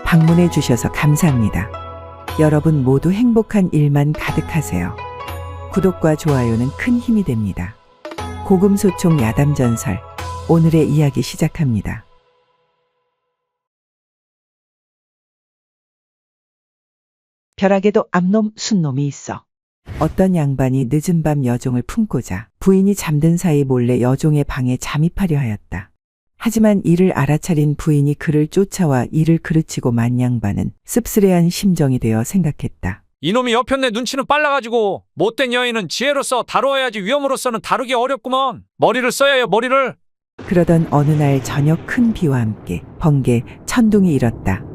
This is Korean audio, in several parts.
방문해 주셔서 감사합니다. 여러분 모두 행복한 일만 가득하세요. 구독과 좋아요는 큰 힘이 됩니다. 고금소총 야담전설, 오늘의 이야기 시작합니다. 벼락에도 암놈 순놈이 있어. 어떤 양반이 늦은 밤 여종을 품고자 부인이 잠든 사이 몰래 여종의 방에 잠입하려 하였다. 하지만 이를 알아차린 부인이 그를 쫓아와 이를 그르치고 만 양반은 씁쓸해한 심정이 되어 생각했다. 이놈이 여편네 눈치는 빨라가지고 못된 여인은 지혜로서 다루어야지 위험으로서는 다루기 어렵구먼. 머리를 써야 해요, 머리를. 그러던 어느 날 저녁 큰 비와 함께 번개, 천둥이 일었다.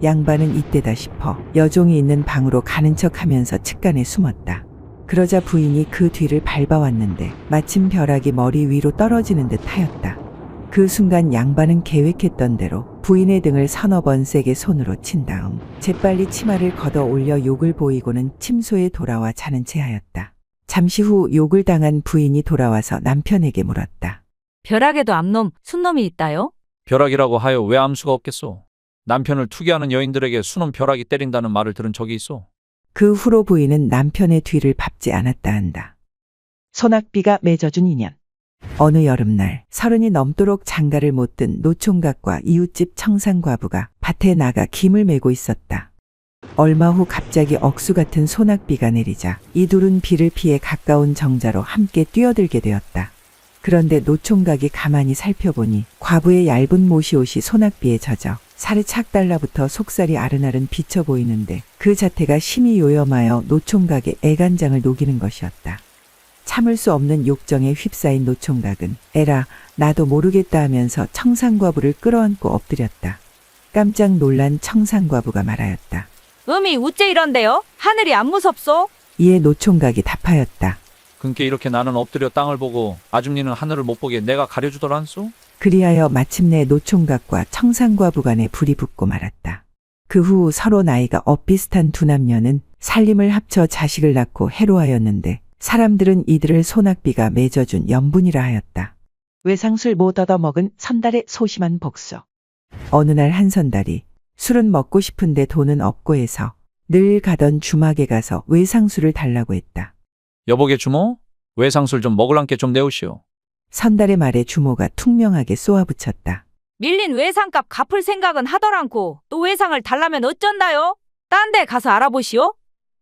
양반은 이때다 싶어 여종이 있는 방으로 가는 척하면서 측간에 숨었다. 그러자 부인이 그 뒤를 밟아왔는데 마침 벼락이 머리 위로 떨어지는 듯 하였다. 그 순간 양반은 계획했던 대로 부인의 등을 서너 번 세게 손으로 친 다음 재빨리 치마를 걷어 올려 욕을 보이고는 침소에 돌아와 자는 채 하였다. 잠시 후 욕을 당한 부인이 돌아와서 남편에게 물었다. 벼락에도 암놈, 순놈이 있다요? 벼락이라고 하여 왜 암수가 없겠소? 남편을 투기하는 여인들에게 수놈 벼락이 때린다는 말을 들은 적이 있어. 그 후로 부인은 남편의 뒤를 밟지 않았다 한다. 소낙비가 맺어준 인연. 어느 여름날 30이 넘도록 장가를 못 든 노총각과 이웃집 청산과부가 밭에 나가 김을 메고 있었다. 얼마 후 갑자기 억수 같은 소낙비가 내리자 이 둘은 비를 피해 가까운 정자로 함께 뛰어들게 되었다. 그런데 노총각이 가만히 살펴보니 과부의 얇은 모시옷이 소낙비에 젖어 살이 착 달라붙어 속살이 아른아른 비쳐 보이는데 그 자태가 심히 요염하여 노총각의 애간장을 녹이는 것이었다. 참을 수 없는 욕정에 휩싸인 노총각은 에라 나도 모르겠다 하면서 청산과부를 끌어안고 엎드렸다. 깜짝 놀란 청산과부가 말하였다. 음이 우째 이런데요? 하늘이 안 무섭소? 이에 노총각이 답하였다. 근께 이렇게 나는 엎드려 땅을 보고 아줌니는 하늘을 못 보게 내가 가려주더란소? 그리하여 마침내 노총각과 청산과부 간에 불이 붙고 말았다. 그 후 서로 나이가 엇비슷한 두 남녀는 살림을 합쳐 자식을 낳고 해로하였는데 사람들은 이들을 소낙비가 맺어준 연분이라 하였다. 외상술 못 얻어먹은 선달의 소심한 복수. 어느 날 한 선달이 술은 먹고 싶은데 돈은 없고 해서 늘 가던 주막에 가서 외상술을 달라고 했다. 여보게 주모? 외상술 좀 먹을랑께 좀 내오시오. 선달의 말에 주모가 퉁명하게 쏘아붙였다. 밀린 외상값 갚을 생각은 하더란고 또 외상을 달라면 어쩐다요? 딴 데 가서 알아보시오?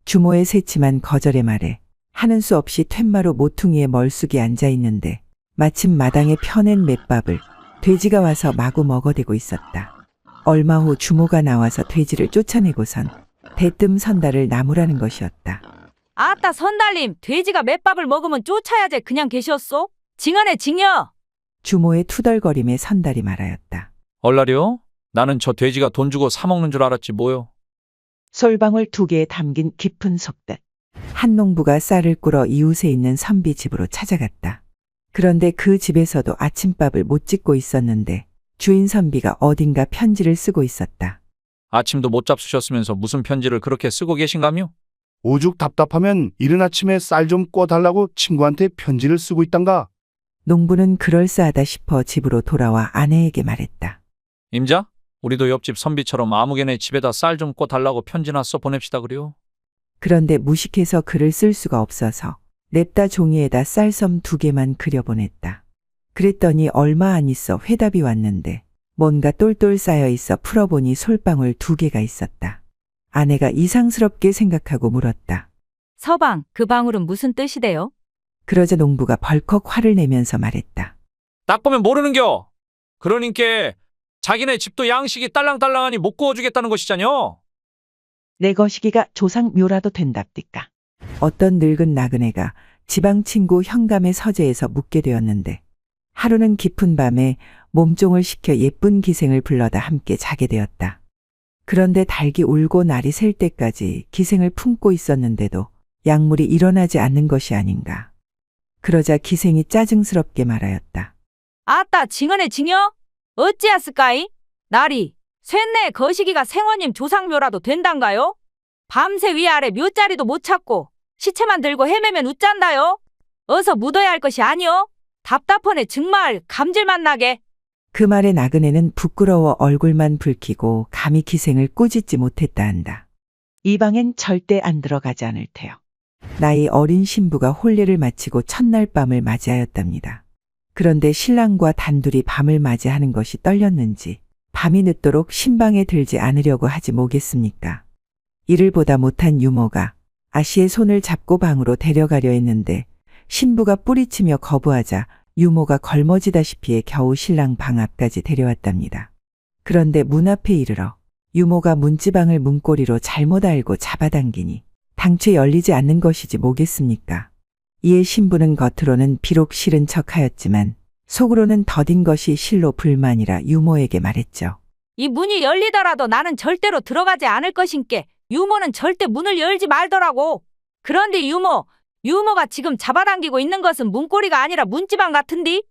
주모의 새침한 거절의 말에 하는 수 없이 툇마루 모퉁이에 멀쑥이 앉아있는데 마침 마당에 펴낸 맷밥을 돼지가 와서 마구 먹어대고 있었다. 얼마 후 주모가 나와서 돼지를 쫓아내고선 대뜸 선달을 나무라는 것이었다. 아따 선달님, 돼지가 맷밥을 먹으면 쫓아야지 그냥 계셨소? 징하네 징여! 주모의 투덜거림에 선달이 말하였다. 얼라리요? 나는 저 돼지가 돈 주고 사 먹는 줄 알았지 뭐요. 솔방울 2개에 담긴 깊은 속뜻. 한 농부가 쌀을 꿇어 이웃에 있는 선비 집으로 찾아갔다. 그런데 그 집에서도 아침밥을 못 짓고 있었는데 주인 선비가 어딘가 편지를 쓰고 있었다. 아침도 못 잡수셨으면서 무슨 편지를 그렇게 쓰고 계신가며? 오죽 답답하면 이른 아침에 쌀 좀 꿔달라고 친구한테 편지를 쓰고 있단가. 농부는 그럴싸하다 싶어 집으로 돌아와 아내에게 말했다. 임자? 우리도 옆집 선비처럼 아무개네 집에다 쌀 좀 꿔달라고 편지나 써 보냅시다 그래요. 그런데 무식해서 글을 쓸 수가 없어서 냅다 종이에다 쌀섬 2개만 그려보냈다. 그랬더니 얼마 안 있어 회답이 왔는데 뭔가 똘똘 쌓여 있어 풀어보니 솔방울 2개가 있었다. 아내가 이상스럽게 생각하고 물었다. 서방, 그 방울은 무슨 뜻이대요? 그러자 농부가 벌컥 화를 내면서 말했다. 딱 보면 모르는겨. 그러니께 자기네 집도 양식이 딸랑딸랑하니 못 구워주겠다는 것이잖여. 내 거시기가 조상 묘라도 된답디까. 어떤 늙은 나그네가 지방 친구 현감의 서재에서 묵게 되었는데 하루는 깊은 밤에 몸종을 시켜 예쁜 기생을 불러다 함께 자게 되었다. 그런데 닭이 울고 날이 셀 때까지 기생을 품고 있었는데도 약물이 일어나지 않는 것이 아닌가. 그러자 기생이 짜증스럽게 말하였다. 아따 징하네 징여? 어찌하스까이? 날이 쇳내 거시기가 생원님 조상묘라도 된단가요? 밤새 위아래 묘자리도 못 찾고 시체만 들고 헤매면 웃잔다요? 어서 묻어야 할 것이 아니오? 답답하네 정말 감질만 나게. 그 말에 나그네는 부끄러워 얼굴만 붉히고 감히 기생을 꾸짖지 못했다 한다. 이 방엔 절대 안 들어가지 않을 테요. 나이 어린 신부가 혼례를 마치고 첫날 밤을 맞이하였답니다. 그런데 신랑과 단둘이 밤을 맞이하는 것이 떨렸는지 밤이 늦도록 신방에 들지 않으려고 하지 뭐겠습니까? 이를 보다 못한 유모가 아씨의 손을 잡고 방으로 데려가려 했는데 신부가 뿌리치며 거부하자 유모가 걸머지다시피 해 겨우 신랑 방 앞까지 데려왔답니다. 그런데 문 앞에 이르러 유모가 문지방을 문고리로 잘못 알고 잡아당기니 당최 열리지 않는 것이지 뭐겠습니까? 이에 신부는 겉으로는 비록 싫은 척하였지만 속으로는 더딘 것이 실로 불만이라 유모에게 말했죠. 이 문이 열리더라도 나는 절대로 들어가지 않을 것인께 유모는 절대 문을 열지 말더라고. 그런데 유모가 지금 잡아당기고 있는 것은 문고리가 아니라 문지방 같은디?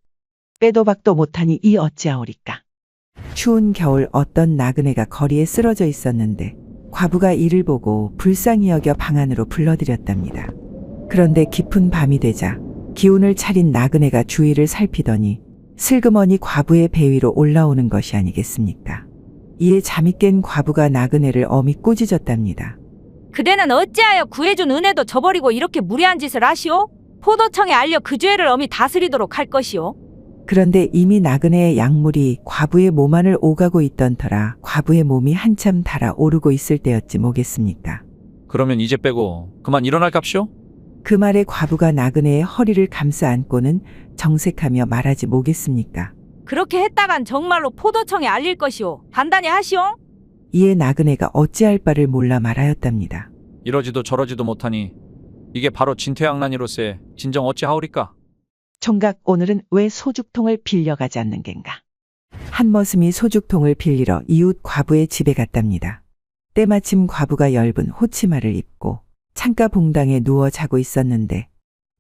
빼도 박도 못하니 이 어찌하오리까. 추운 겨울 어떤 나그네가 거리에 쓰러져 있었는데 과부가 이를 보고 불쌍히 여겨 방 안으로 불러들였답니다. 그런데 깊은 밤이 되자 기운을 차린 나그네가 주위를 살피더니 슬그머니 과부의 배 위로 올라오는 것이 아니겠습니까? 이에 잠이 깬 과부가 나그네를 어미 꾸짖었답니다. 그대는 어찌하여 구해준 은혜도 저버리고 이렇게 무례한 짓을 하시오? 포도청에 알려 그 죄를 엄히 다스리도록 할 것이오. 그런데 이미 나그네의 약물이 과부의 몸 안을 오가고 있던 터라 과부의 몸이 한참 달아오르고 있을 때였지 뭐겠습니까? 그러면 이제 빼고 그만 일어날 값이오? 그 말에 과부가 나그네의 허리를 감싸 안고는 정색하며 말하지 뭐겠습니까? 그렇게 했다간 정말로 포도청에 알릴 것이오. 단단히 하시오. 이에 나그네가 어찌할 바를 몰라 말하였답니다. 이러지도 저러지도 못하니 이게 바로 진퇴양난이로세 진정 어찌하오리까? 총각 오늘은 왜 소죽통을 빌려가지 않는 겐가? 한머슴이 소죽통을 빌리러 이웃 과부의 집에 갔답니다. 때마침 과부가 엷은 호치마를 입고 창가 봉당에 누워 자고 있었는데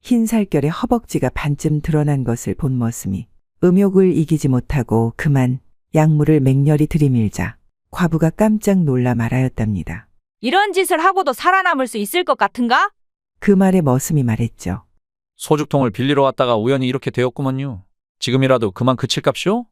흰 살결에 허벅지가 반쯤 드러난 것을 본 머슴이 음욕을 이기지 못하고 그만 약물을 맹렬히 들이밀자 과부가 깜짝 놀라 말하였답니다. 이런 짓을 하고도 살아남을 수 있을 것 같은가? 그 말에 머슴이 말했죠. 소죽통을 빌리러 왔다가 우연히 이렇게 되었구먼요. 지금이라도 그만 그칠 값이오?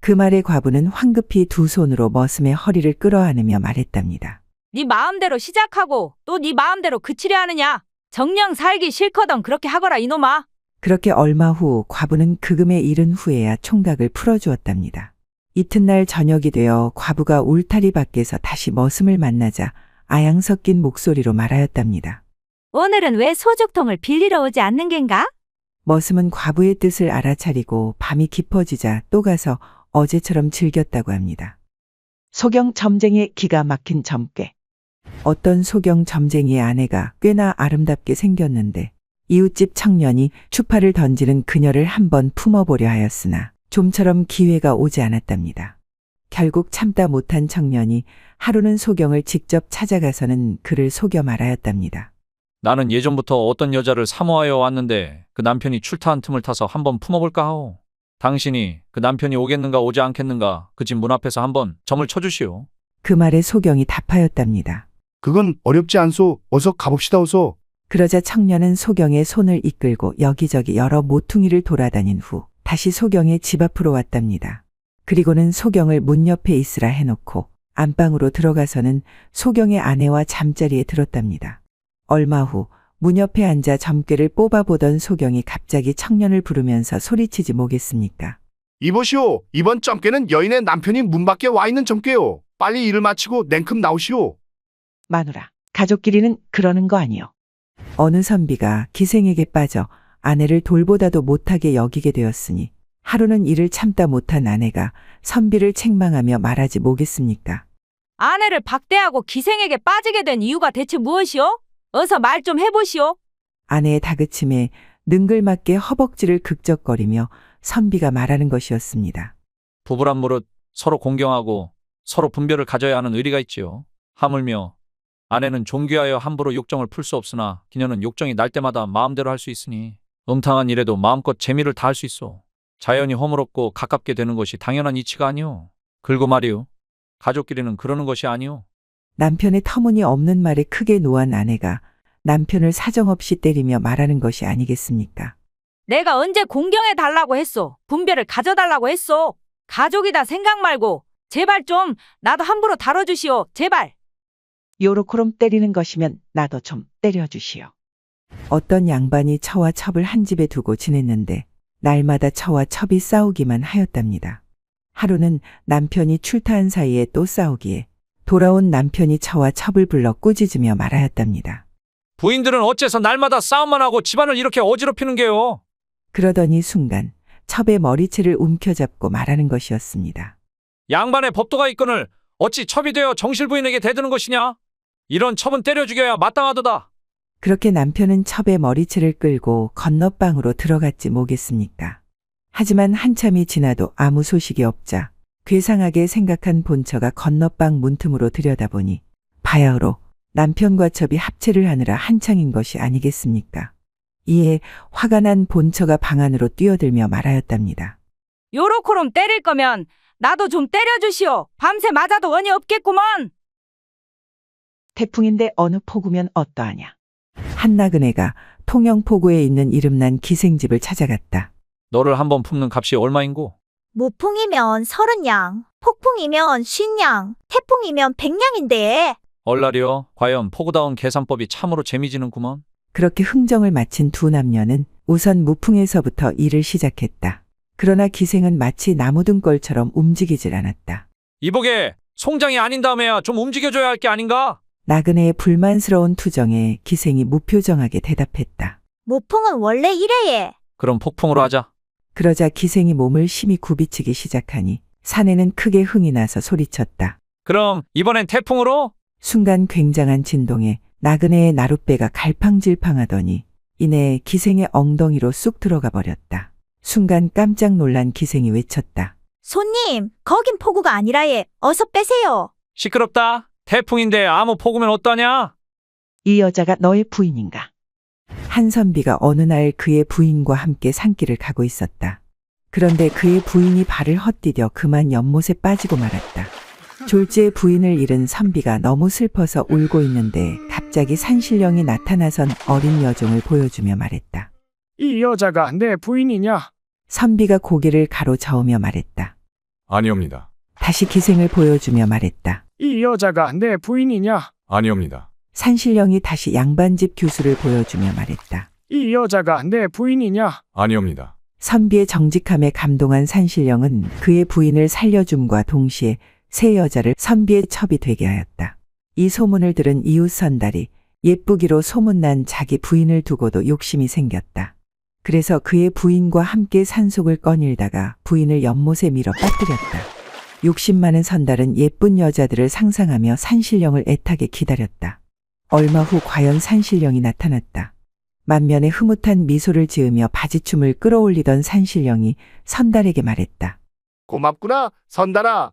그 말에 과부는 황급히 두 손으로 머슴의 허리를 끌어안으며 말했답니다. 네 마음대로 시작하고 또 네 마음대로 그치려 하느냐? 정녕 살기 싫거든 그렇게 하거라 이놈아. 그렇게 얼마 후 과부는 그금에 이른 후에야 총각을 풀어주었답니다. 이튿날 저녁이 되어 과부가 울타리 밖에서 다시 머슴을 만나자 아양 섞인 목소리로 말하였답니다. 오늘은 왜 소죽통을 빌리러 오지 않는 겐가? 머슴은 과부의 뜻을 알아차리고 밤이 깊어지자 또 가서 어제처럼 즐겼다고 합니다. 소경 점쟁이의 기가 막힌 점괘. 어떤 소경 점쟁이의 아내가 꽤나 아름답게 생겼는데 이웃집 청년이 추파를 던지는 그녀를 한번 품어보려 하였으나 좀처럼 기회가 오지 않았답니다. 결국 참다 못한 청년이 하루는 소경을 직접 찾아가서는 그를 속여 말하였답니다. 나는 예전부터 어떤 여자를 사모하여 왔는데 그 남편이 출타한 틈을 타서 한번 품어볼까 하오. 당신이 그 남편이 오겠는가 오지 않겠는가 그 집 문 앞에서 한번 점을 쳐주시오. 그 말에 소경이 답하였답니다. 그건 어렵지 않소. 어서 가봅시다 어서. 그러자 청년은 소경의 손을 이끌고 여기저기 여러 모퉁이를 돌아다닌 후 다시 소경의 집 앞으로 왔답니다. 그리고는 소경을 문 옆에 있으라 해놓고 안방으로 들어가서는 소경의 아내와 잠자리에 들었답니다. 얼마 후 문 옆에 앉아 점괘를 뽑아보던 소경이 갑자기 청년을 부르면서 소리치지 뭐겠습니까? 이보시오. 이번 점괘는 여인의 남편이 문 밖에 와 있는 점괘요. 빨리 일을 마치고 냉큼 나오시오. 마누라, 가족끼리는 그러는 거 아니요. 어느 선비가 기생에게 빠져 아내를 돌보다도 못하게 여기게 되었으니 하루는 이를 참다 못한 아내가 선비를 책망하며 말하지 뭐겠습니까? 아내를 박대하고 기생에게 빠지게 된 이유가 대체 무엇이오? 어서 말 좀 해보시오. 아내의 다그침에 능글맞게 허벅지를 극적거리며 선비가 말하는 것이었습니다. 부부란 무릇 서로 공경하고 서로 분별을 가져야 하는 의리가 있지요. 하물며 아내는 존귀하여 함부로 욕정을 풀 수 없으나 기녀는 욕정이 날 때마다 마음대로 할 수 있으니 음탕한 일에도 마음껏 재미를 다할 수 있어. 자연이 허물없고 가깝게 되는 것이 당연한 이치가 아니오. 그리고 말이오. 가족끼리는 그러는 것이 아니오. 남편의 터무니없는 말에 크게 노한 아내가 남편을 사정없이 때리며 말하는 것이 아니겠습니까? 내가 언제 공경해 달라고 했소? 분별을 가져달라고 했소? 가족이다 생각 말고 제발 좀 나도 함부로 다뤄주시오. 제발. 요렇게럼 때리는 것이면 나도 좀 때려주시오. 어떤 양반이 처와 첩을 한 집에 두고 지냈는데 날마다 처와 첩이 싸우기만 하였답니다. 하루는 남편이 출타한 사이에 또 싸우기에 돌아온 남편이 처와 첩을 불러 꾸짖으며 말하였답니다. 부인들은 어째서 날마다 싸움만 하고 집안을 이렇게 어지럽히는 게요? 그러더니 순간 첩의 머리채를 움켜잡고 말하는 것이었습니다. 양반의 법도가 있거늘 어찌 첩이 되어 정실 부인에게 대드는 것이냐? 이런 첩은 때려 죽여야 마땅하도다. 그렇게 남편은 첩의 머리채를 끌고 건너방으로 들어갔지 뭐겠습니까. 하지만 한참이 지나도 아무 소식이 없자 괴상하게 생각한 본처가 건너방 문틈으로 들여다보니 바야흐로 남편과 첩이 합체를 하느라 한창인 것이 아니겠습니까. 이에 화가 난 본처가 방 안으로 뛰어들며 말하였답니다. 요렇게럼 때릴 거면 나도 좀 때려주시오. 밤새 맞아도 원이 없겠구먼. 태풍인데 어느 포구면 어떠하냐. 한나그네가 통영포구에 있는 이름난 기생집을 찾아갔다. 너를 한번 품는 값이 얼마인고? 모풍이면 30냥, 폭풍이면 50냥, 태풍이면 100냥인데. 얼라리여, 과연 포구다운 계산법이 참으로 재미지는구먼. 그렇게 흥정을 마친 두 남녀는 우선 무풍에서부터 일을 시작했다. 그러나 기생은 마치 나무등골처럼 움직이질 않았다. 이보게, 송장이 아닌 다음에야 좀 움직여줘야 할 게 아닌가? 나그네의 불만스러운 투정에 기생이 무표정하게 대답했다. 모풍은 원래 이래예. 그럼 폭풍으로 하자. 그러자 기생이 몸을 심히 굽이치기 시작하니 사내는 크게 흥이 나서 소리쳤다. 그럼 이번엔 태풍으로? 순간 굉장한 진동에 나그네의 나룻배가 갈팡질팡하더니 이내 기생의 엉덩이로 쑥 들어가 버렸다. 순간 깜짝 놀란 기생이 외쳤다. 손님, 거긴 포구가 아니라예. 어서 빼세요. 시끄럽다. 태풍인데 아무 폭우면 어떠냐? 이 여자가 너의 부인인가? 한선비가 어느 날 그의 부인과 함께 산길을 가고 있었다. 그런데 그의 부인이 발을 헛디뎌 그만 연못에 빠지고 말았다. 졸지에 부인을 잃은 선비가 너무 슬퍼서 울고 있는데 갑자기 산신령이 나타나선 어린 여종을 보여주며 말했다. 이 여자가 내 부인이냐? 선비가 고개를 가로저으며 말했다. 아니옵니다. 다시 기생을 보여주며 말했다. 이 여자가 내 부인이냐? 아니옵니다. 산신령이 다시 양반집 교수를 보여주며 말했다. 이 여자가 내 부인이냐? 아니옵니다. 선비의 정직함에 감동한 산신령은 그의 부인을 살려줌과 동시에 새 여자를 선비의 첩이 되게 하였다. 이 소문을 들은 이웃 선달이 예쁘기로 소문난 자기 부인을 두고도 욕심이 생겼다. 그래서 그의 부인과 함께 산속을 거닐다가 부인을 연못에 밀어 빠뜨렸다. 욕심 많은 선달은 예쁜 여자들을 상상하며 산신령을 애타게 기다렸다. 얼마 후 과연 산신령이 나타났다. 만면에 흐뭇한 미소를 지으며 바지춤을 끌어올리던 산신령이 선달에게 말했다. 고맙구나, 선달아.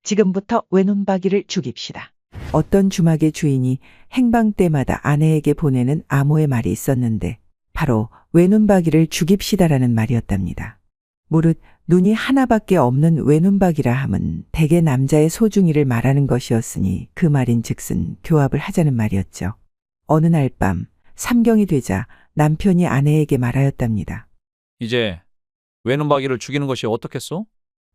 지금부터 외눈박이를 죽입시다. 어떤 주막의 주인이 행방 때마다 아내에게 보내는 암호의 말이 있었는데 바로 외눈박이를 죽입시다라는 말이었답니다. 무릇 눈이 하나밖에 없는 외눈박이라 함은 대개 남자의 소중이를 말하는 것이었으니 그 말인 즉슨 교합을 하자는 말이었죠. 어느 날 밤 삼경이 되자 남편이 아내에게 말하였답니다. 이제 외눈박이를 죽이는 것이 어떻겠소?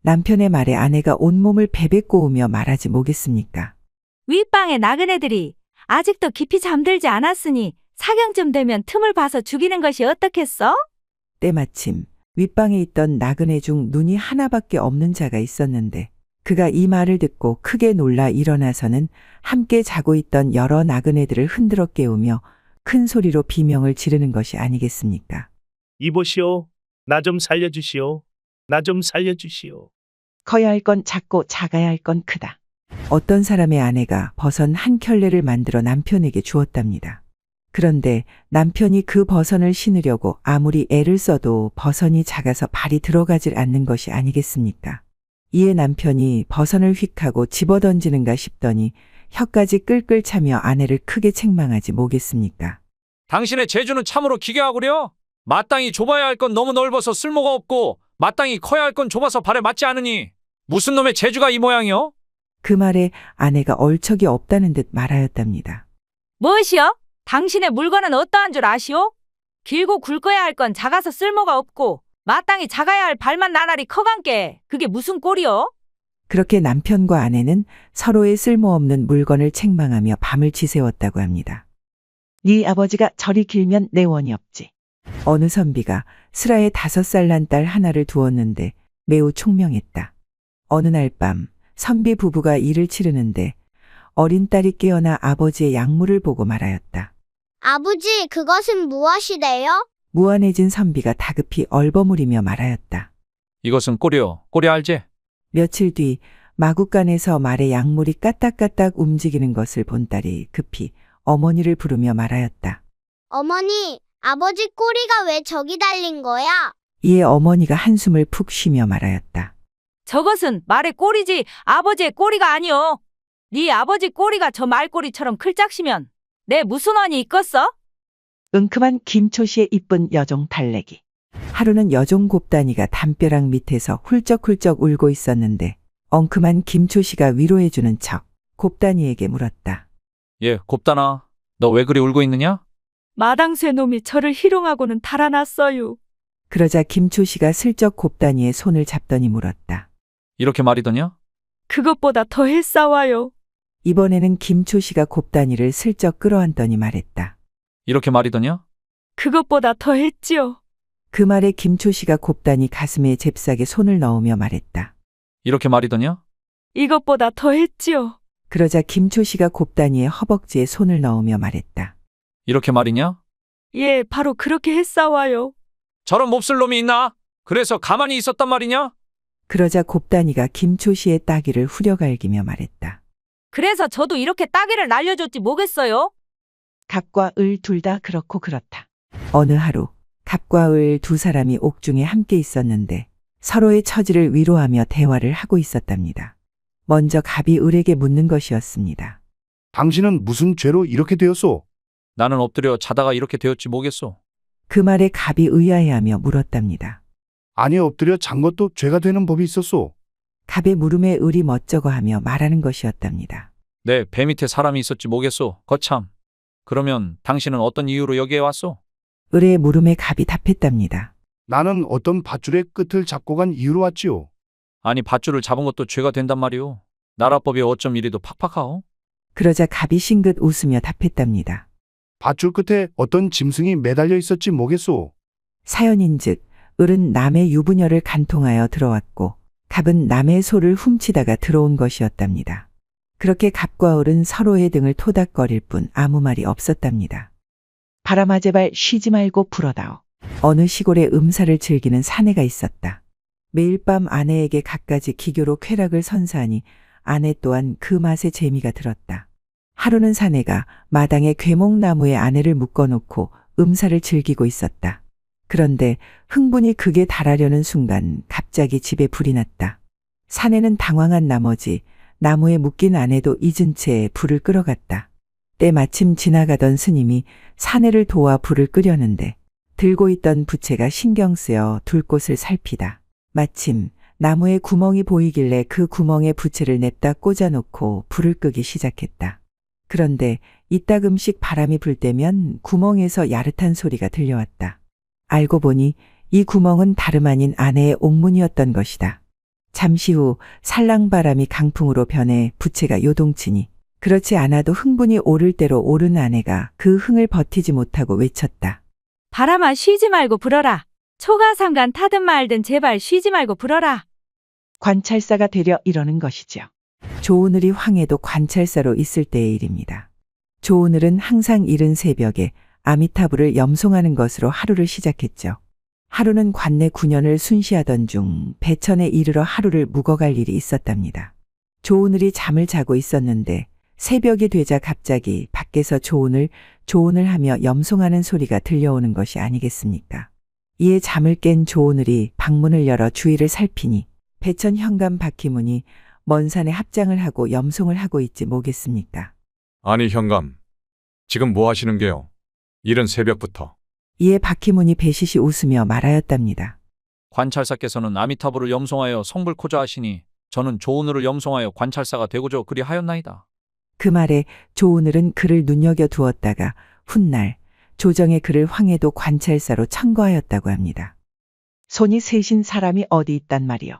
남편의 말에 아내가 온몸을 베베 꼬우며 말하지 뭐겠습니까? 윗방의 나그네들이 아직도 깊이 잠들지 않았으니 사경쯤 되면 틈을 봐서 죽이는 것이 어떻겠어? 때마침 윗방에 있던 나그네 중 눈이 하나밖에 없는 자가 있었는데 그가 이 말을 듣고 크게 놀라 일어나서는 함께 자고 있던 여러 나그네들을 흔들어 깨우며 큰 소리로 비명을 지르는 것이 아니겠습니까? 이보시오. 나 좀 살려주시오. 나 좀 살려주시오. 커야 할 건 작고 작아야 할 건 크다. 어떤 사람의 아내가 버선 한 켤레를 만들어 남편에게 주었답니다. 그런데 남편이 그 버선을 신으려고 아무리 애를 써도 버선이 작아서 발이 들어가질 않는 것이 아니겠습니까? 이에 남편이 버선을 휙 하고 집어던지는가 싶더니 혀까지 끌끌 차며 아내를 크게 책망하지 뭐겠습니까? 당신의 재주는 참으로 기괴하구려. 마땅히 좁아야 할 건 너무 넓어서 쓸모가 없고 마땅히 커야 할 건 좁아서 발에 맞지 않으니 무슨 놈의 재주가 이 모양이요? 그 말에 아내가 얼척이 없다는 듯 말하였답니다. 무엇이요? 당신의 물건은 어떠한 줄 아시오? 길고 굵어야 할 건 작아서 쓸모가 없고 마땅히 작아야 할 발만 나날이 커간께 그게 무슨 꼴이요? 그렇게 남편과 아내는 서로의 쓸모없는 물건을 책망하며 밤을 지새웠다고 합니다. 네 아버지가 저리 길면 내 원이 없지. 어느 선비가 슬하에 5살 난 딸 하나를 두었는데 매우 총명했다. 어느 날 밤 선비 부부가 일을 치르는데 어린 딸이 깨어나 아버지의 약물을 보고 말하였다. 아버지, 그것은 무엇이래요? 무안해진 선비가 다급히 얼버무리며 말하였다. 이것은 꼴이요. 꼴이 알지? 며칠 뒤 마구간에서 말의 약물이 까딱까딱 움직이는 것을 본 딸이 급히 어머니를 부르며 말하였다. 어머니, 아버지 꼬리가 왜 저기 달린 거야? 이에 어머니가 한숨을 푹 쉬며 말하였다. 저것은 말의 꼴이지 아버지의 꼬리가 아니오. 네 아버지 꼬리가 저 말꼬리처럼 클짝시면 내 무슨 원이 있겠어? 은큼한 김초씨의 이쁜 여종 달래기. 하루는 여종 곱단이가 담벼락 밑에서 훌쩍훌쩍 울고 있었는데 엉큼한 김초씨가 위로해주는 척 곱단이에게 물었다. 예, 곱단아. 너 왜 그리 울고 있느냐? 마당새 놈이 저를 희롱하고는 달아났어요. 그러자 김초씨가 슬쩍 곱단이의 손을 잡더니 물었다. 이렇게 말이더냐? 그것보다 더 했사와요. 이번에는 김초씨가 곱단이를 슬쩍 끌어안더니 말했다. 이렇게 말이더냐? 그것보다 더 했지요. 그 말에 김초씨가 곱단이 가슴에 잽싸게 손을 넣으며 말했다. 이렇게 말이더냐? 이것보다 더 했지요. 그러자 김초씨가 곱단이의 허벅지에 손을 넣으며 말했다. 이렇게 말이냐? 예, 바로 그렇게 했사와요. 저런 몹쓸 놈이 있나? 그래서 가만히 있었단 말이냐? 그러자 곱단이가 김초씨의 따귀를 후려갈기며 말했다. 그래서 저도 이렇게 따귀를 날려줬지 뭐겠어요? 갑과 을 둘 다 그렇고 그렇다. 어느 하루 갑과 을 두 사람이 옥중에 함께 있었는데 서로의 처지를 위로하며 대화를 하고 있었답니다. 먼저 갑이 을에게 묻는 것이었습니다. 당신은 무슨 죄로 이렇게 되었소? 나는 엎드려 자다가 이렇게 되었지 뭐겠소. 그 말에 갑이 의아해하며 물었답니다. 아니, 엎드려 잔 것도 죄가 되는 법이 있었소. 갑의 물음에 을이 멋쩍어하며 말하는 것이었답니다. 내 배 밑에 사람이 있었지 뭐겠소. 거참. 그러면 당신은 어떤 이유로 여기에 왔소? 을의 물음에 갑이 답했답니다. 나는 어떤 밧줄의 끝을 잡고 간 이유로 왔지요. 아니 밧줄을 잡은 것도 죄가 된단 말이오. 나라법이 어쩜 이리도 팍팍하오? 그러자 갑이 싱긋 웃으며 답했답니다. 밧줄 끝에 어떤 짐승이 매달려 있었지 뭐겠소. 사연인즉 을은 남의 유부녀를 간통하여 들어왔고 갑은 남의 소를 훔치다가 들어온 것이었답니다. 그렇게 갑과 을은 서로의 등을 토닥거릴 뿐 아무 말이 없었답니다. 바람아 제발 쉬지 말고 불어다오. 어느 시골에 음사를 즐기는 사내가 있었다. 매일 밤 아내에게 갖가지 기교로 쾌락을 선사하니 아내 또한 그 맛에 재미가 들었다. 하루는 사내가 마당에 괴목나무에 아내를 묶어놓고 음사를 즐기고 있었다. 그런데 흥분이 극에 달하려는 순간 갑자기 집에 불이 났다. 사내는 당황한 나머지 나무에 묶인 아내도 잊은 채 불을 끌어갔다. 때마침 지나가던 스님이 사내를 도와 불을 끄려는데 들고 있던 부채가 신경 쓰여 둘 곳을 살피다. 마침 나무에 구멍이 보이길래 그 구멍에 부채를 냅다 꽂아놓고 불을 끄기 시작했다. 그런데 이따금씩 바람이 불 때면 구멍에서 야릇한 소리가 들려왔다. 알고 보니 이 구멍은 다름 아닌 아내의 옥문이었던 것이다. 잠시 후 살랑바람이 강풍으로 변해 부채가 요동치니 그렇지 않아도 흥분이 오를 대로 오른 아내가 그 흥을 버티지 못하고 외쳤다. 바람아 쉬지 말고 불어라. 초가삼간 타든 말든 제발 쉬지 말고 불어라. 관찰사가 되려 이러는 것이죠. 조오늘이 황해도 관찰사로 있을 때의 일입니다. 조오늘은 항상 이른 새벽에 아미타불을 염송하는 것으로 하루를 시작했죠. 하루는 관내 9년을 순시하던 중 배천에 이르러 하루를 묵어갈 일이 있었답니다. 조오늘이 잠을 자고 있었는데 새벽이 되자 갑자기 밖에서 조오늘 하며 염송하는 소리가 들려오는 것이 아니겠습니까? 이에 잠을 깬 조오늘이 방문을 열어 주위를 살피니 배천 현감 박희문이 먼 산에 합장을 하고 염송을 하고 있지 뭐겠습니까? 아니 현감, 지금 뭐 하시는 게요? 이른 새벽부터. 이에 박희문이 배시시 웃으며 말하였답니다. 관찰사께서는 아미타불을 염송하여 성불코자 하시니 저는 조오늘을 염송하여 관찰사가 되고자 그리 하였나이다. 그 말에 조오늘은 그를 눈여겨두었다가 훗날 조정의 그를 황해도 관찰사로 청거하였다고 합니다. 손이 셋인 사람이 어디 있단 말이요.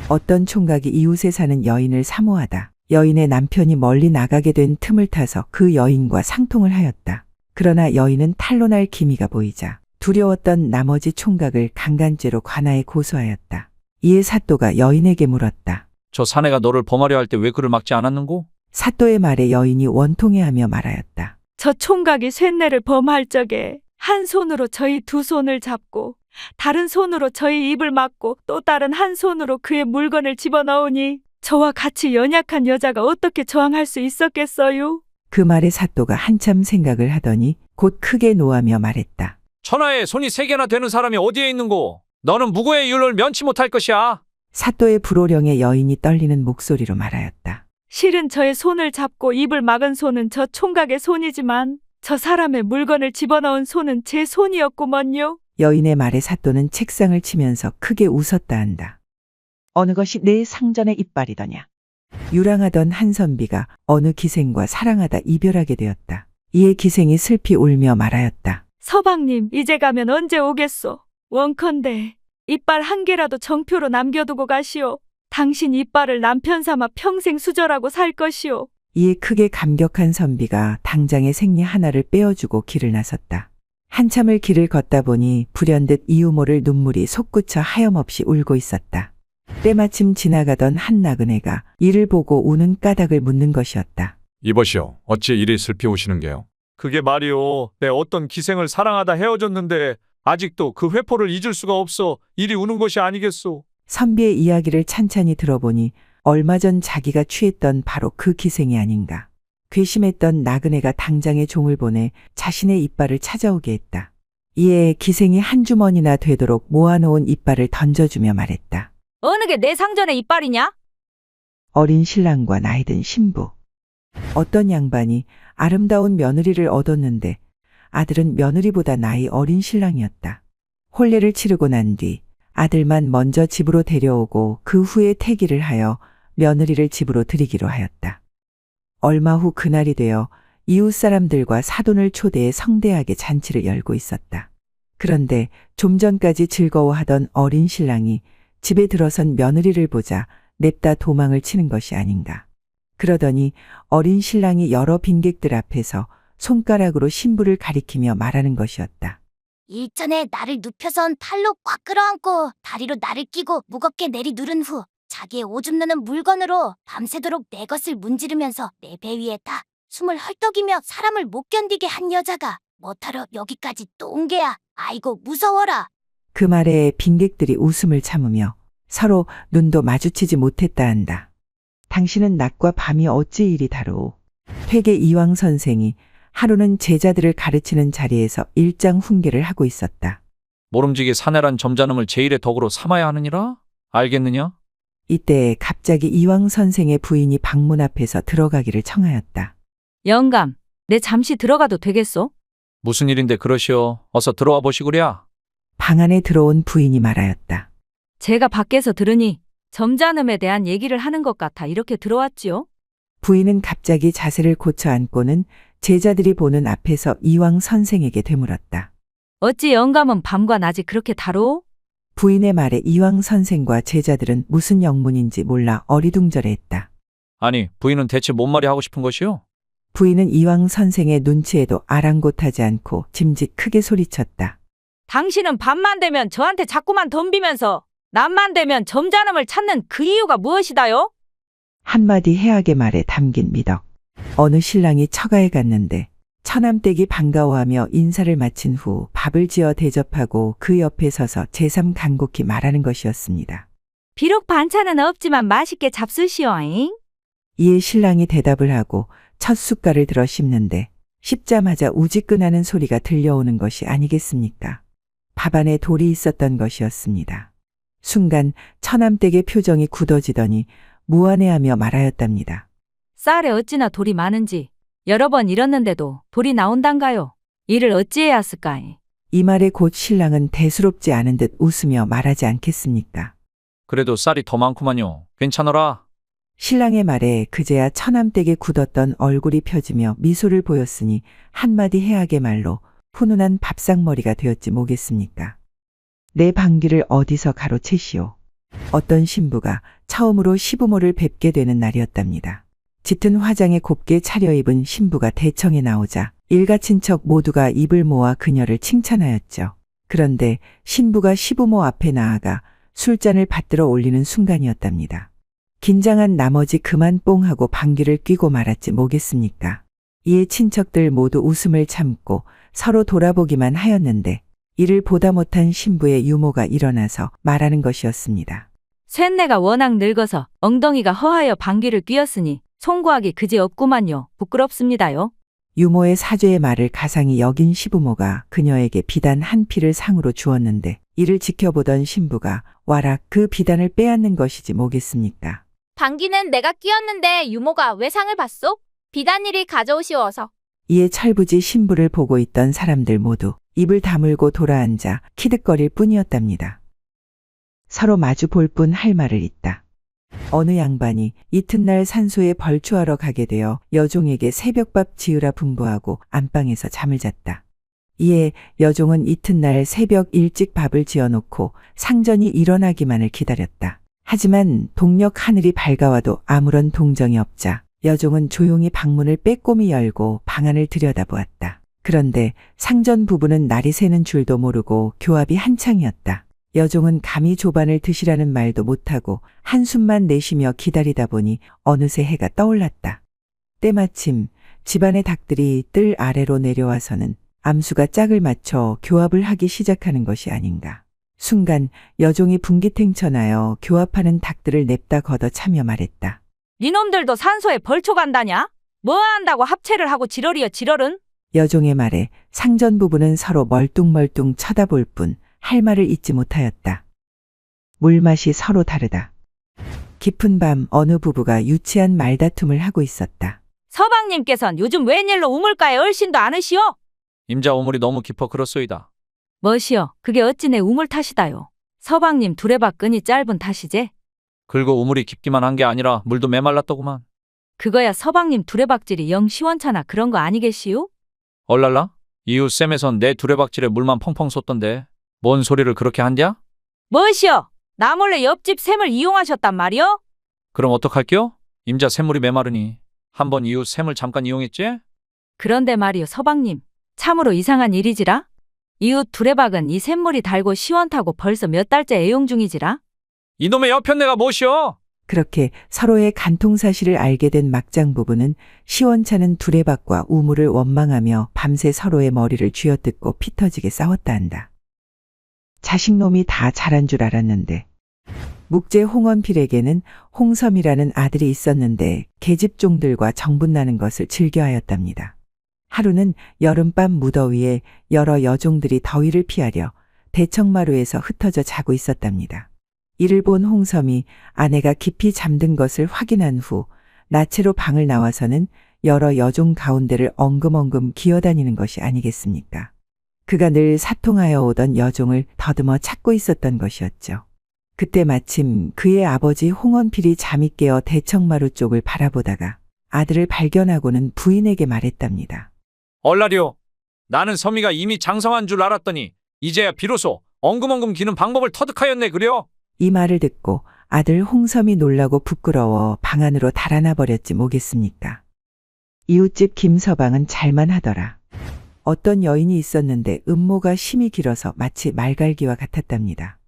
어떤 총각이 이웃에 사는 여인을 사모하다 여인의 남편이 멀리 나가게 된 틈을 타서 그 여인과 상통을 하였다. 그러나 여인은 탄론할 기미가 보이자 두려웠던 나머지 총각을 강간죄로 관아에 고소하였다. 이에 사또가 여인에게 물었다. 저 사내가 너를 범하려 할 때 왜 그를 막지 않았는고? 사또의 말에 여인이 원통해하며 말하였다. 저 총각이 쇳내를 범할 적에 한 손으로 저희 두 손을 잡고 다른 손으로 저희 입을 막고 또 다른 한 손으로 그의 물건을 집어넣으니 저와 같이 연약한 여자가 어떻게 저항할 수 있었겠어요? 그 말에 사또가 한참 생각을 하더니 곧 크게 노하며 말했다. 천하에 손이 세 개나 되는 사람이 어디에 있는고? 너는 무고의 율을 면치 못할 것이야. 사또의 불호령에 여인이 떨리는 목소리로 말하였다. 실은 저의 손을 잡고 입을 막은 손은 저 총각의 손이지만 저 사람의 물건을 집어넣은 손은 제 손이었구먼요. 여인의 말에 사또는 책상을 치면서 크게 웃었다 한다. 어느 것이 내 상전의 이빨이더냐. 유랑하던 한선비가 어느 기생과 사랑하다 이별하게 되었다. 이에 기생이 슬피 울며 말하였다. 서방님, 이제 가면 언제 오겠소? 원컨대 이빨 한 개라도 정표로 남겨두고 가시오. 당신 이빨을 남편 삼아 평생 수절하고 살 것이오. 이에 크게 감격한 선비가 당장에 생리 하나를 빼어주고 길을 나섰다. 한참을 길을 걷다 보니 불현듯 이유모를 눈물이 솟구쳐 하염없이 울고 있었다. 때마침 지나가던 한 나그네가 이를 보고 우는 까닭을 묻는 것이었다. 이보시오. 어찌 이리 슬피 우시는 게요? 그게 말이오. 내 어떤 기생을 사랑하다 헤어졌는데 아직도 그 회포를 잊을 수가 없어 이리 우는 것이 아니겠소. 선비의 이야기를 찬찬히 들어보니 얼마 전 자기가 취했던 바로 그 기생이 아닌가. 괘씸했던 나그네가 당장에 종을 보내 자신의 이빨을 찾아오게 했다. 이에 기생이 한 주머니나 되도록 모아놓은 이빨을 던져주며 말했다. 어느 게 내 상전의 이빨이냐? 어린 신랑과 나이든 신부. 어떤 양반이 아름다운 며느리를 얻었는데 아들은 며느리보다 나이 어린 신랑이었다. 혼례를 치르고 난 뒤 아들만 먼저 집으로 데려오고 그 후에 태기를 하여 며느리를 집으로 들이기로 하였다. 얼마 후 그날이 되어 이웃 사람들과 사돈을 초대해 성대하게 잔치를 열고 있었다. 그런데 좀 전까지 즐거워하던 어린 신랑이 집에 들어선 며느리를 보자 냅다 도망을 치는 것이 아닌가. 그러더니 어린 신랑이 여러 빈객들 앞에서 손가락으로 신부를 가리키며 말하는 것이었다. 일전에 나를 눕혀선 팔로 꽉 끌어안고 다리로 나를 끼고 무겁게 내리누른 후 자기의 오줌 누는 물건으로 밤새도록 내 것을 문지르면서 내 배 위에다 숨을 헐떡이며 사람을 못 견디게 한 여자가 뭐하러 여기까지 또 온 게야. 아이고 무서워라. 그 말에 빈객들이 웃음을 참으며 서로 눈도 마주치지 못했다 한다. 당신은 낮과 밤이 어찌 이리 다르오. 퇴계 이황 선생이 하루는 제자들을 가르치는 자리에서 일장훈계를 하고 있었다. 모름지기 사내란 점잖음을 제일의 덕으로 삼아야 하느니라? 알겠느냐? 이때 갑자기 이황 선생의 부인이 방문 앞에서 들어가기를 청하였다. 영감, 내 잠시 들어가도 되겠소? 무슨 일인데 그러시오. 어서 들어와 보시구랴. 방 안에 들어온 부인이 말하였다. 제가 밖에서 들으니 점잖음에 대한 얘기를 하는 것 같아 이렇게 들어왔지요. 부인은 갑자기 자세를 고쳐 앉고는 제자들이 보는 앞에서 이황 선생에게 되물었다. 어찌 영감은 밤과 낮이 그렇게 다르오? 부인의 말에 이황 선생과 제자들은 무슨 영문인지 몰라 어리둥절해했다. 아니, 부인은 대체 뭔 말이 하고 싶은 것이오? 부인은 이황 선생의 눈치에도 아랑곳하지 않고 짐짓 크게 소리쳤다. 당신은 밤만 되면 저한테 자꾸만 덤비면서 낮만 되면 점잖음을 찾는 그 이유가 무엇이다요? 한마디 해악의 말에 담긴 미덕. 어느 신랑이 처가에 갔는데 처남댁이 반가워하며 인사를 마친 후 밥을 지어 대접하고 그 옆에 서서 제삼 간곡히 말하는 것이었습니다. 비록 반찬은 없지만 맛있게 잡수시오잉. 이에 신랑이 대답을 하고 첫 숟갈을 들어 씹는데 씹자마자 우지끈하는 소리가 들려오는 것이 아니겠습니까? 밥 안에 돌이 있었던 것이었습니다. 순간 처남댁의 표정이 굳어지더니 무안해하며 말하였답니다. 쌀에 어찌나 돌이 많은지 여러 번 잃었는데도 돌이 나온단가요? 이를 어찌해야 했을까이? 이 말에 곧 신랑은 대수롭지 않은 듯 웃으며 말하지 않겠습니까? 그래도 쌀이 더 많구만요. 괜찮어라. 신랑의 말에 그제야 처남댁에 굳었던 얼굴이 펴지며 미소를 보였으니 한마디 해악의 말로 훈훈한 밥상머리가 되었지 뭐겠습니까? 내 방귀를 어디서 가로채시오. 어떤 신부가 처음으로 시부모를 뵙게 되는 날이었답니다. 짙은 화장에 곱게 차려입은 신부가 대청에 나오자 일가 친척 모두가 입을 모아 그녀를 칭찬하였죠. 그런데 신부가 시부모 앞에 나아가 술잔을 받들어 올리는 순간이었답니다. 긴장한 나머지 그만 뽕하고 방귀를 뀌고 말았지 뭐겠습니까. 이에 친척들 모두 웃음을 참고 서로 돌아보기만 하였는데 이를 보다 못한 신부의 유모가 일어나서 말하는 것이었습니다. 쇳내가 워낙 늙어서 엉덩이가 허하여 방귀를 뀌었으니 송구하기 그지없구만요. 부끄럽습니다요. 유모의 사죄의 말을 가상히 여긴 시부모가 그녀에게 비단 한 피를 상으로 주었는데 이를 지켜보던 신부가 와락 그 비단을 빼앗는 것이지 뭐겠습니까. 방귀는 내가 뀌었는데 유모가 왜 상을 받소? 비단일이 가져오시어서. 이에 철부지 신부를 보고 있던 사람들 모두 입을 다물고 돌아앉아 키득거릴 뿐이었답니다. 서로 마주 볼 뿐 할 말을 잇다. 어느 양반이 이튿날 산소에 벌초하러 가게 되어 여종에게 새벽밥 지으라 분부하고 안방에서 잠을 잤다. 이에 여종은 이튿날 새벽 일찍 밥을 지어놓고 상전이 일어나기만을 기다렸다. 하지만 동력 하늘이 밝아와도 아무런 동정이 없자 여종은 조용히 방문을 빼꼼히 열고 방 안을 들여다보았다. 그런데 상전 부부는 날이 새는 줄도 모르고 교합이 한창이었다. 여종은 감히 조반을 드시라는 말도 못하고 한숨만 내쉬며 기다리다 보니 어느새 해가 떠올랐다. 때마침 집안의 닭들이 뜰 아래로 내려와서는 암수가 짝을 맞춰 교합을 하기 시작하는 것이 아닌가. 순간 여종이 분기탱천하여 교합하는 닭들을 냅다 걷어 차며 말했다. 니놈들도 산소에 벌초 간다냐? 뭐 한다고 합체를 하고 지랄이여 지랄은? 여종의 말에 상전 부부는 서로 멀뚱멀뚱 쳐다볼 뿐 할 말을 잇지 못하였다. 물맛이 서로 다르다. 깊은 밤 어느 부부가 유치한 말다툼을 하고 있었다. 서방님께선 요즘 웬일로 우물가에 얼씬도 않으시오? 임자 우물이 너무 깊어 그렇소이다. 뭐시여, 그게 어찌 내 우물 탓이다요. 서방님 두레박 끈이 짧은 탓이제? 긁고 우물이 깊기만 한 게 아니라 물도 메말랐더구만. 그거야 서방님 두레박질이 영 시원찮아 그런 거 아니겠시요? 얼랄라? 이웃쌤에선 내 두레박질에 물만 펑펑 쏟던데 뭔 소리를 그렇게 한디야? 뭐시여, 나 몰래 옆집 샘을 이용하셨단 말이여? 그럼 어떡할게요? 임자 샘물이 메마르니 한번 이웃 샘을 잠깐 이용했지? 그런데 말이여 서방님, 참으로 이상한 일이지라? 이웃 두레박은 이 샘물이 달고 시원타고 벌써 몇 달째 애용 중이지라? 이놈의 여편네가 뭐시여? 그렇게 서로의 간통사실을 알게 된 막장 부부는 시원찮은 두레박과 우물을 원망하며 밤새 서로의 머리를 쥐어뜯고 피터지게 싸웠다 한다. 자식놈이 다 잘한 줄 알았는데. 묵제 홍원필에게는 홍섬이라는 아들이 있었는데 계집종들과 정분나는 것을 즐겨하였답니다. 하루는 여름밤 무더위에 여러 여종들이 더위를 피하려 대청마루에서 흩어져 자고 있었답니다. 이를 본 홍섬이 아내가 깊이 잠든 것을 확인한 후 나체로 방을 나와서는 여러 여종 가운데를 엉금엉금 기어다니는 것이 아니겠습니까? 그가 늘 사통하여 오던 여종을 더듬어 찾고 있었던 것이었죠. 그때 마침 그의 아버지 홍원필이 잠이 깨어 대청마루 쪽을 바라보다가 아들을 발견하고는 부인에게 말했답니다. 얼라리오, 나는 섬이가 이미 장성한 줄 알았더니 이제야 비로소 엉금엉금 기는 방법을 터득하였네 그려? 이 말을 듣고 아들 홍섬이 놀라고 부끄러워 방 안으로 달아나 버렸지 뭐겠습니까. 이웃집 김서방은 잘만 하더라. 어떤 여인이 있었는데 음모가 심이 길어서 마치 말갈기와 같았답니다.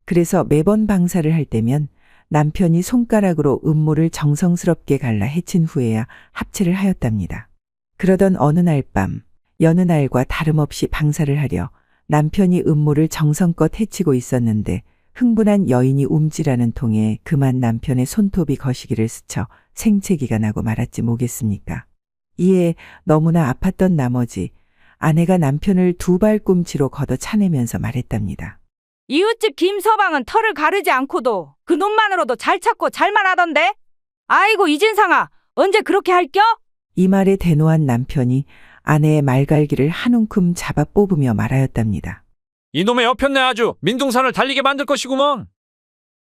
그래서 매번 방사를 할 때면 남편이 손가락으로 음모를 정성스럽게 갈라 해친 후에야 합체를 하였답니다. 그러던 어느 날 밤, 여느 날과 다름없이 방사를 하려 남편이 음모를 정성껏 해치고 있었는데 흥분한 여인이 움찔하는 통에 그만 남편의 손톱이 거시기를 스쳐 생채기가 나고 말았지 뭐겠습니까. 이에 너무나 아팠던 나머지 아내가 남편을 두 발꿈치로 걷어 차내면서 말했답니다. 이웃집 김서방은 털을 가르지 않고도 그 놈만으로도 잘 찾고 잘 말하던데? 아이고 이진상아, 언제 그렇게 할겨? 이 말에 대노한 남편이 아내의 말갈기를 한 움큼 잡아 뽑으며 말하였답니다. 이놈의 여편네 아주 민둥산을 달리게 만들 것이구먼.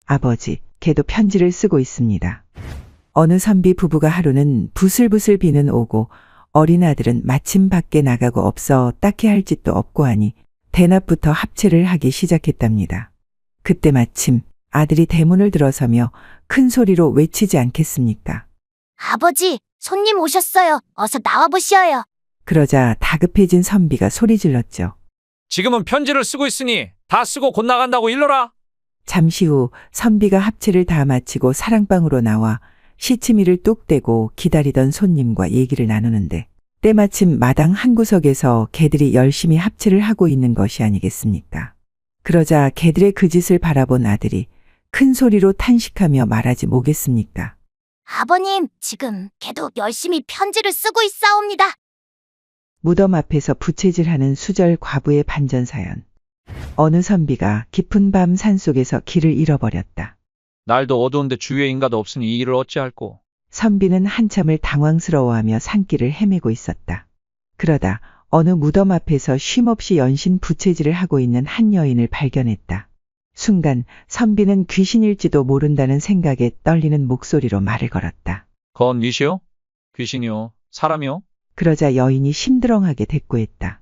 아버지, 걔도 편지를 쓰고 있습니다. 어느 선비 부부가 하루는 부슬부슬 비는 오고 어린 아들은 마침 밖에 나가고 없어 딱히 할 짓도 없고 하니 대낮부터 합체를 하기 시작했답니다. 그때 마침 아들이 대문을 들어서며 큰 소리로 외치지 않겠습니까? 아버지, 손님 오셨어요. 어서 나와보시어요. 그러자 다급해진 선비가 소리 질렀죠. 지금은 편지를 쓰고 있으니 다 쓰고 곧 나간다고 일러라. 잠시 후 선비가 합체를 다 마치고 사랑방으로 나와 시치미를 뚝 떼고 기다리던 손님과 얘기를 나누는데 때마침 마당 한 구석에서 개들이 열심히 합체를 하고 있는 것이 아니겠습니까? 그러자 개들의 그 짓을 바라본 아들이 큰 소리로 탄식하며 말하지 뭐겠습니까? 아버님, 지금 걔도 열심히 편지를 쓰고 있사옵니다. 무덤 앞에서 부채질하는 수절 과부의 반전사연. 어느 선비가 깊은 밤 산속에서 길을 잃어버렸다. 날도 어두운데 주위에 인가도 없으니 이 일을 어찌할꼬. 선비는 한참을 당황스러워하며 산길을 헤매고 있었다. 그러다 어느 무덤 앞에서 쉼없이 연신 부채질을 하고 있는 한 여인을 발견했다. 순간 선비는 귀신일지도 모른다는 생각에 떨리는 목소리로 말을 걸었다. 건 니시오? 귀신이요? 사람이요? 그러자 여인이 심드렁하게 대꾸했다.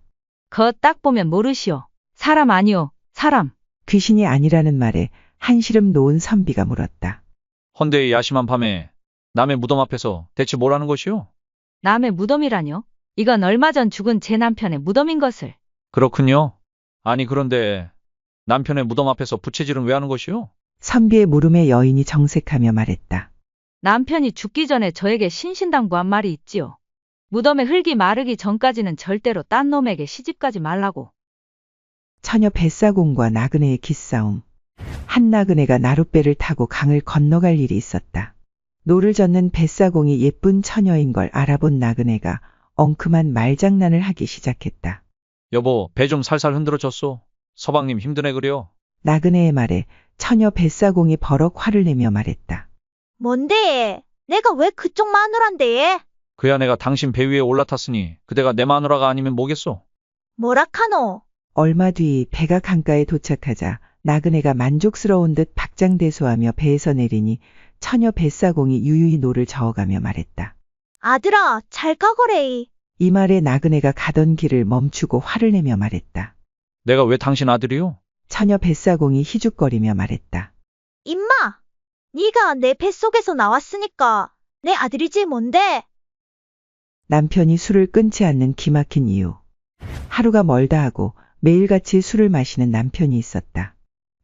거 딱 보면 모르시오. 사람 아니오, 사람. 귀신이 아니라는 말에 한시름 놓은 선비가 물었다. 헌데 이 야심한 밤에 남의 무덤 앞에서 대체 뭐라는 것이오? 남의 무덤이라뇨? 이건 얼마 전 죽은 제 남편의 무덤인 것을. 그렇군요. 아니 그런데 남편의 무덤 앞에서 부채질은 왜 하는 것이오? 선비의 물음에 여인이 정색하며 말했다. 남편이 죽기 전에 저에게 신신당부한 말이 있지요. 무덤에 흙이 마르기 전까지는 절대로 딴 놈에게 시집가지 말라고. 처녀 뱃사공과 나그네의 기싸움. 한 나그네가 나룻배를 타고 강을 건너갈 일이 있었다. 노를 젓는 뱃사공이 예쁜 처녀인 걸 알아본 나그네가 엉큼한 말장난을 하기 시작했다. 여보, 배 좀 살살 흔들어 줬소. 서방님 힘드네 그려. 나그네의 말에 처녀 뱃사공이 버럭 화를 내며 말했다. 뭔데? 내가 왜 그쪽 마누란데? 그야 내가 당신 배 위에 올라탔으니 그대가 내 마누라가 아니면 뭐겠소? 뭐라카노? 얼마 뒤 배가 강가에 도착하자 나그네가 만족스러운 듯 박장대소하며 배에서 내리니 처녀 뱃사공이 유유히 노를 저어가며 말했다. 아들아, 잘 가거래. 이 말에 나그네가 가던 길을 멈추고 화를 내며 말했다. 내가 왜 당신 아들이오? 처녀 뱃사공이 희죽거리며 말했다. 임마, 네가 내 뱃속에서 나왔으니까 내 아들이지 뭔데? 남편이 술을 끊지 않는 기막힌 이유. 하루가 멀다 하고 매일같이 술을 마시는 남편이 있었다.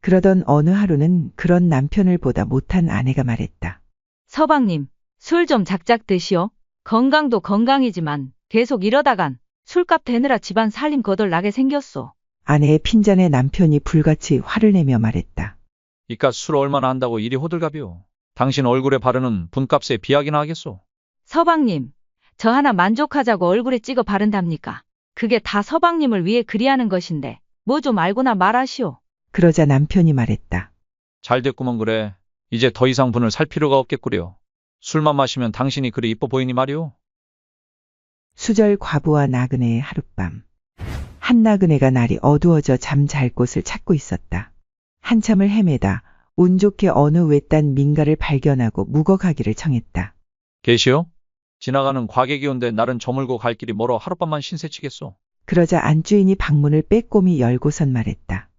그러던 어느 하루는 그런 남편을 보다 못한 아내가 말했다. 서방님, 술 좀 작작 드시오. 건강도 건강이지만 계속 이러다간 술값 대느라 집안 살림 거덜나게 생겼소. 아내의 핀잔에 남편이 불같이 화를 내며 말했다. 이깟 술 얼마나 한다고 이리 호들갑이오. 당신 얼굴에 바르는 분값에 비하기나 하겠소. 서방님, 저 하나 만족하자고 얼굴에 찍어 바른답니까? 그게 다 서방님을 위해 그리하는 것인데 뭐 좀 알고나 말하시오. 그러자 남편이 말했다. 잘 됐구먼 그래. 이제 더 이상 분을 살 필요가 없겠구려. 술만 마시면 당신이 그리 이뻐 보이니 말이오. 수절 과부와 나그네의 하룻밤. 한 나그네가 날이 어두워져 잠 잘 곳을 찾고 있었다. 한참을 헤매다 운 좋게 어느 외딴 민가를 발견하고 묵어가기를 청했다. 계시오? 지나가는 과객이 온데 날은 저물고 갈 길이 멀어 하룻밤만 신세치겠소. 그러자 안주인이 방문을 빼꼼히 열고선 말했다.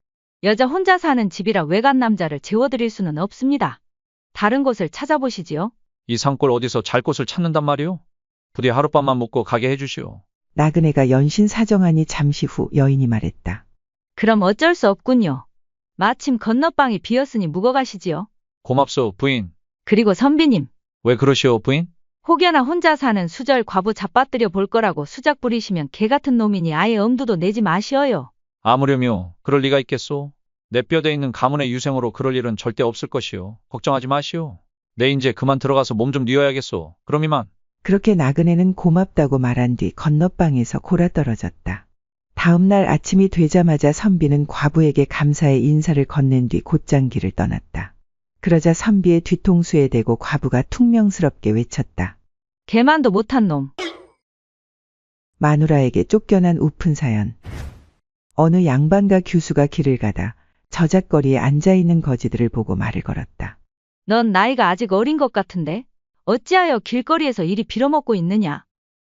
여자 혼자 사는 집이라 외간 남자를 재워드릴 수는 없습니다. 다른 곳을 찾아보시지요. 이 산골 어디서 잘 곳을 찾는단 말이오? 부디 하룻밤만 묵고 가게 해주시오. 나그네가 연신 사정하니 잠시 후 여인이 말했다. 그럼 어쩔 수 없군요. 마침 건너방이 비었으니 묵어가시지요. 고맙소 부인. 그리고 선비님, 왜 그러시오 부인? 혹여나 혼자 사는 수절 과부 잡아뜨려 볼 거라고 수작 부리시면 개 같은 놈이니 아예 엄두도 내지 마시어요. 아무렴요. 그럴 리가 있겠소. 내 뼈대 있는 가문의 유생으로 그럴 일은 절대 없을 것이오. 걱정하지 마시오. 내 인제 그만 들어가서 몸 좀 뉘어야겠소. 그럼 이만. 그렇게 나그네는 고맙다고 말한 뒤 건너방에서 골아떨어졌다. 다음 날 아침이 되자마자 선비는 과부에게 감사의 인사를 건넨 뒤 곧장 길을 떠났다. 그러자 선비의 뒤통수에 대고 과부가 퉁명스럽게 외쳤다. 개만도 못한 놈. 마누라에게 쫓겨난 우픈 사연. 어느 양반과 규수가 길을 가다 저잣거리에 앉아있는 거지들을 보고 말을 걸었다. 넌 나이가 아직 어린 것 같은데 어찌하여 길거리에서 이리 빌어먹고 있느냐.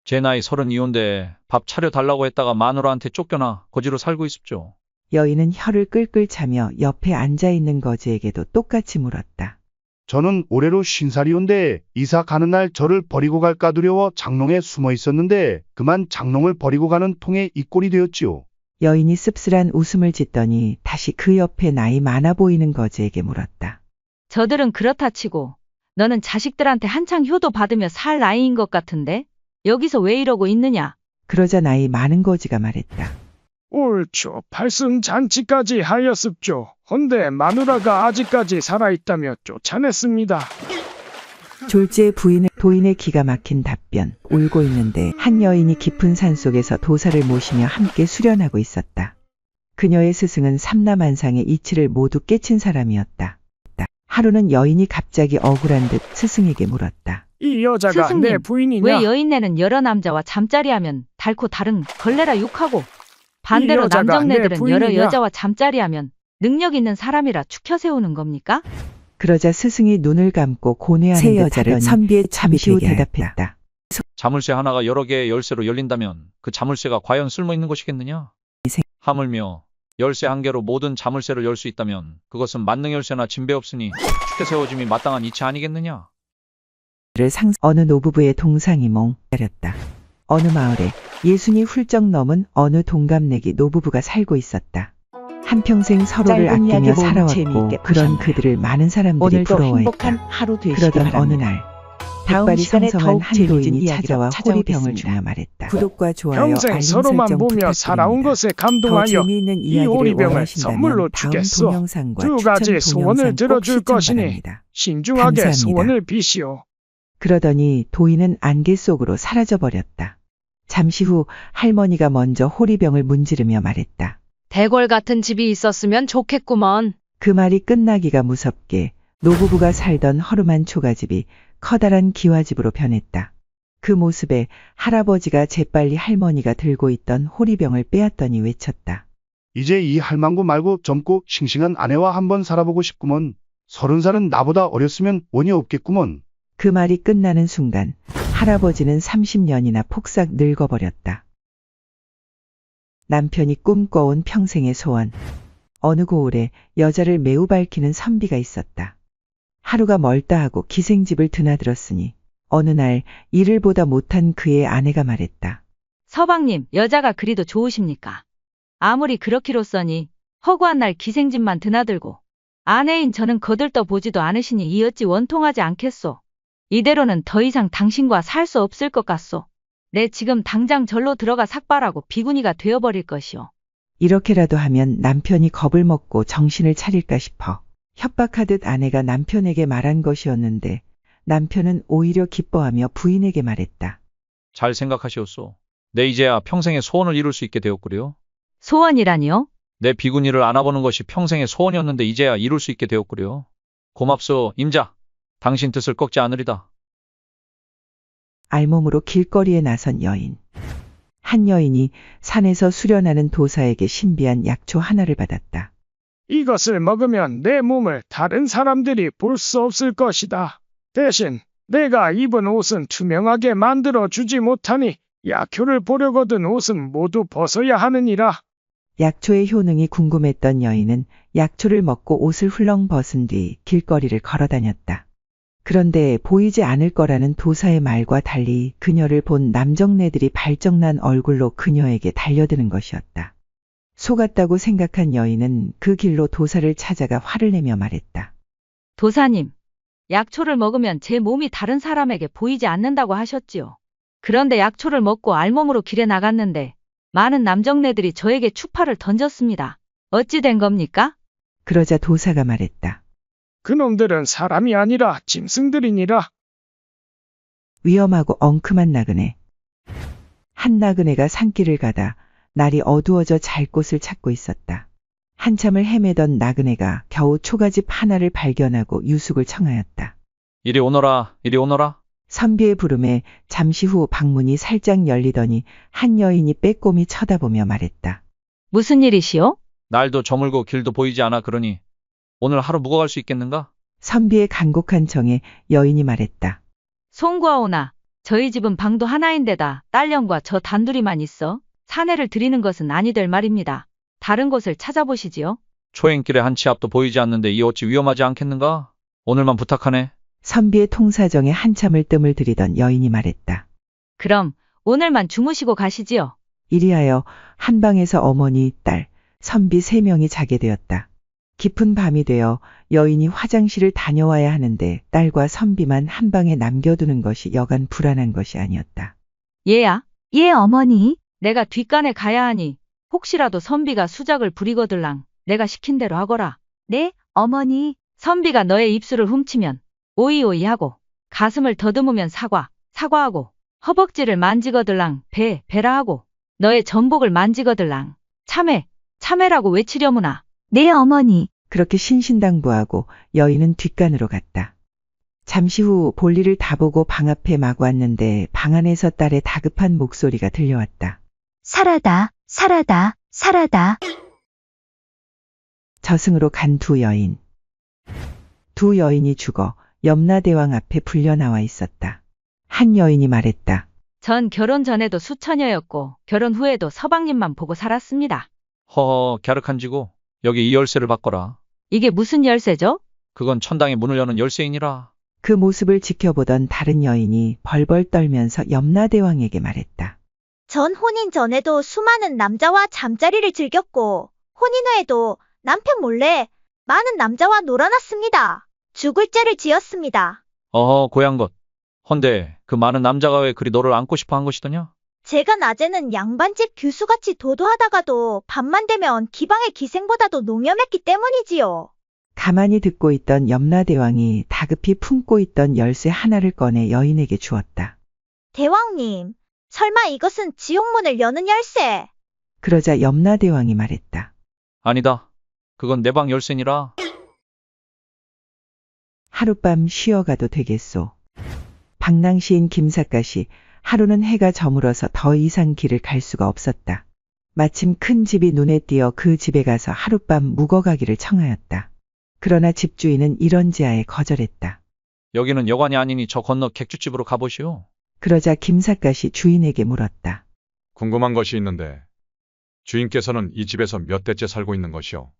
제 나이 32인데 밥 차려달라고 했다가 마누라한테 쫓겨나 거지로 살고 있습죠. 여인은 혀를 끌끌 차며 옆에 앉아있는 거지에게도 똑같이 물었다. 저는 올해로 50살이온데 이사 가는 날 저를 버리고 갈까 두려워 장롱에 숨어 있었는데 그만 장롱을 버리고 가는 통에 이 꼴이 되었지요. 여인이 씁쓸한 웃음을 짓더니 다시 그 옆에 나이 많아 보이는 거지에게 물었다. 저들은 그렇다 치고 너는 자식들한테 한창 효도 받으며 살 나이인 것 같은데 여기서 왜 이러고 있느냐? 그러자 나이 많은 거지가 말했다. 옳죠. 팔순잔치까지 하였습죠. 헌데 마누라가 아직까지 살아있다며 쫓아냈습니다. 졸지의 도인의 기가 막힌 답변. 울고 있는데 한 여인이 깊은 산속에서 도사를 모시며 함께 수련하고 있었다. 그녀의 스승은 삼라만상의 이치를 모두 깨친 사람이었다. 하루는 여인이 갑자기 억울한 듯 스승에게 물었다. 이 여자가 스승님, 내 부인이냐? 왜 여인네는 여러 남자와 잠자리하면 닳고 다른 걸레라 욕하고 반대로 이 여자가 내 남정네들은 여러 부인이냐? 여자와 잠자리하면 능력 있는 사람이라 추켜 세우는 겁니까? 그러자 스승이 눈을 감고 고뇌하는 새 여자를 선비의 잠시 후 대답했다. 자물쇠 하나가 여러 개의 열쇠로 열린다면 그 자물쇠가 과연 쓸모 있는 것이겠느냐? 하물며 열쇠 한 개로 모든 자물쇠를 열 수 있다면 그것은 만능 열쇠나 진배 없으니 추켜 세워짐이 마땅한 이치 아니겠느냐? 어느 노부부의 동상이몽 내렸다. 어느 마을에 예순이 훌쩍 넘은 어느 동갑내기 노부부가 살고 있었다. 한평생 서로를 짧은 이야기 아끼며 모음 살아왔고 재미있게 그런 보셨나요? 그들을 많은 사람들이 오늘도 행복한 부러워했다. 하루 되시기 그러던 어느 바랍니다. 날 다음 백발이 시간에 성성한 더욱 한 재미진 도인이 이야기로 찾아와 호리병을 찾아오겠습니다. 주며 말했다. 구독과 좋아요, 평생 알림 서로만 설정 보며 살아온 부탁드립니다. 것에 더 감동하여 재미있는 이 이야기를 호리병을 원하신다면 선물로 다음 주겠소. 동영상과 두 추천 가지 소원을 동영상 꼭 들어줄 시청 것이니 바랍니다. 신중하게 감사합니다. 소원을 비시오. 그러더니 도인은 안개 속으로 사라져 버렸다. 잠시 후 할머니가 먼저 호리병을 문지르며 말했다. 대궐 같은 집이 있었으면 좋겠구먼. 그 말이 끝나기가 무섭게 노부부가 살던 허름한 초가집이 커다란 기와집으로 변했다. 그 모습에 할아버지가 재빨리 할머니가 들고 있던 호리병을 빼앗더니 외쳤다. 이제 이 할망구 말고 젊고 싱싱한 아내와 한번 살아보고 싶구먼. 30살은 나보다 어렸으면 원이 없겠구먼. 그 말이 끝나는 순간 할아버지는 30년이나 폭삭 늙어버렸다. 남편이 꿈꿔온 평생의 소원. 어느 고을에 여자를 매우 밝히는 선비가 있었다. 하루가 멀다 하고 기생집을 드나들었으니 어느 날 이를 보다 못한 그의 아내가 말했다. 서방님, 여자가 그리도 좋으십니까? 아무리 그렇기로써니 허구한 날 기생집만 드나들고 아내인 저는 거들떠 보지도 않으시니 이 어찌 원통하지 않겠소? 이대로는 더 이상 당신과 살 수 없을 것 같소. 내 지금 당장 절로 들어가 삭발하고 비구니가 되어버릴 것이오. 이렇게라도 하면 남편이 겁을 먹고 정신을 차릴까 싶어 협박하듯 아내가 남편에게 말한 것이었는데 남편은 오히려 기뻐하며 부인에게 말했다. 잘 생각하시옵소. 내 이제야 평생의 소원을 이룰 수 있게 되었구려. 소원이라니요? 내 비구니를 안아보는 것이 평생의 소원이었는데 이제야 이룰 수 있게 되었구려. 고맙소, 임자. 당신 뜻을 꺾지 않으리다. 알몸으로 길거리에 나선 여인. 한 여인이 산에서 수련하는 도사에게 신비한 약초 하나를 받았다. 이것을 먹으면 내 몸을 다른 사람들이 볼 수 없을 것이다. 대신 내가 입은 옷은 투명하게 만들어 주지 못하니 약효를 보려고 얻은 옷은 모두 벗어야 하느니라. 약초의 효능이 궁금했던 여인은 약초를 먹고 옷을 훌렁 벗은 뒤 길거리를 걸어 다녔다. 그런데 보이지 않을 거라는 도사의 말과 달리 그녀를 본 남정네들이 발정난 얼굴로 그녀에게 달려드는 것이었다. 속았다고 생각한 여인은 그 길로 도사를 찾아가 화를 내며 말했다. 도사님, 약초를 먹으면 제 몸이 다른 사람에게 보이지 않는다고 하셨지요. 그런데 약초를 먹고 알몸으로 길에 나갔는데 많은 남정네들이 저에게 추파를 던졌습니다. 어찌 된 겁니까? 그러자 도사가 말했다. 그놈들은 사람이 아니라 짐승들이니라. 위험하고 엉큼한 나그네. 한 나그네가 산길을 가다 날이 어두워져 잘 곳을 찾고 있었다. 한참을 헤매던 나그네가 겨우 초가집 하나를 발견하고 유숙을 청하였다. 이리 오너라, 이리 오너라. 선비의 부름에 잠시 후 방문이 살짝 열리더니 한 여인이 빼꼼히 쳐다보며 말했다. 무슨 일이시오? 날도 저물고 길도 보이지 않아 그러니 오늘 하루 묵어갈 수 있겠는가? 선비의 간곡한 청에 여인이 말했다. 송구하오나, 저희 집은 방도 하나인데다 딸령과 저 단둘이만 있어 사내를 드리는 것은 아니될 말입니다. 다른 곳을 찾아보시지요. 초행길에 한 치 앞도 보이지 않는데 이 어찌 위험하지 않겠는가? 오늘만 부탁하네. 선비의 통사정에 한참을 뜸을 들이던 여인이 말했다. 그럼 오늘만 주무시고 가시지요. 이리하여 한방에서 어머니, 딸, 선비 3명이 자게 되었다. 깊은 밤이 되어 여인이 화장실을 다녀와야 하는데 딸과 선비만 한방에 남겨두는 것이 여간 불안한 것이 아니었다. 얘야, 예, 어머니. 내가 뒷간에 가야 하니 혹시라도 선비가 수작을 부리거들랑 내가 시킨 대로 하거라. 네, 어머니. 선비가 너의 입술을 훔치면 오이오이 하고 가슴을 더듬으면 사과하고 허벅지를 만지거들랑 배라 하고 너의 전복을 만지거들랑 참외라고 외치려무나. 네, 어머니. 그렇게 신신당부하고 여인은 뒷간으로 갔다. 잠시 후 볼일을 다 보고 방 앞에 막 왔는데 방 안에서 딸의 다급한 목소리가 들려왔다. 살아다. 저승으로 간 두 여인. 두 여인이 죽어 염라대왕 앞에 불려 나와 있었다. 한 여인이 말했다. 전 결혼 전에도 수처녀였고 결혼 후에도 서방님만 보고 살았습니다. 허허, 갸륵한지고 여기 이 열쇠를 바꿔라. 이게 무슨 열쇠죠? 그건 천당의 문을 여는 열쇠이니라. 그 모습을 지켜보던 다른 여인이 벌벌 떨면서 염라대왕에게 말했다. 전 혼인 전에도 수많은 남자와 잠자리를 즐겼고 혼인 후에도 남편 몰래 많은 남자와 놀아났습니다. 죽을 죄를 지었습니다. 어허, 고향 것. 헌데 그 많은 남자가 왜 그리 너를 안고 싶어 한 것이더냐? 제가 낮에는 양반집 교수같이 도도하다가도 밤만 되면 기방의 기생보다도 농염했기 때문이지요. 가만히 듣고 있던 염라대왕이 다급히 품고 있던 열쇠 하나를 꺼내 여인에게 주었다. 대왕님, 설마 이것은 지옥문을 여는 열쇠? 그러자 염라대왕이 말했다. 아니다. 그건 내 방 열쇠니라. 하룻밤 쉬어가도 되겠소. 방랑시인 김삿갓이 하루는 해가 저물어서 더 이상 길을 갈 수가 없었다. 마침 큰 집이 눈에 띄어 그 집에 가서 하룻밤 묵어가기를 청하였다. 그러나 집주인은 이런지하에 거절했다. 여기는 여관이 아니니 저 건너 객주집으로 가보시오. 그러자 김삿갓이 주인에게 물었다. 궁금한 것이 있는데 주인께서는 이 집에서 몇 대째 살고 있는 것이오?